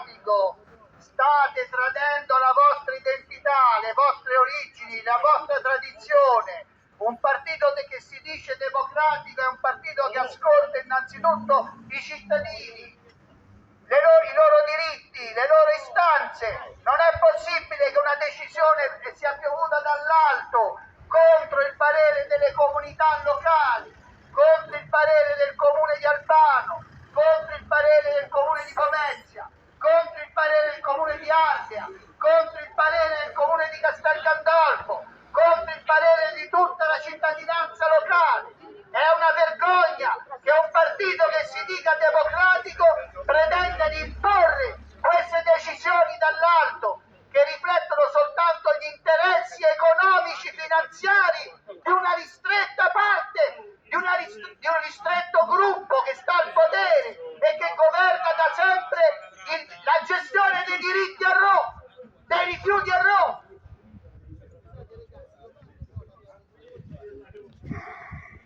democratico. State tradendo la vostra identità, le vostre origini, la vostra tradizione. Un partito che si dice democratico è un partito che ascolta innanzitutto i cittadini, i loro diritti, le loro istanze. Non è possibile che una decisione sia piovuta dall'alto contro il parere delle comunità locali, contro il parere del comune di Albano, contro il parere del comune di Pomezia, contro il parere del comune di Ardea, contro il parere del comune di Castel Gandolfo, contro il parere di tutta la cittadinanza locale. È una vergogna che un partito che si dica democratico pretenda di imporre queste decisioni dall'alto, che riflettono soltanto gli interessi economici, finanziari di una ristretta parte, di un ristretto gruppo che sta al potere e che governa da sempre la gestione dei diritti a Roma, dei rifiuti a Roma.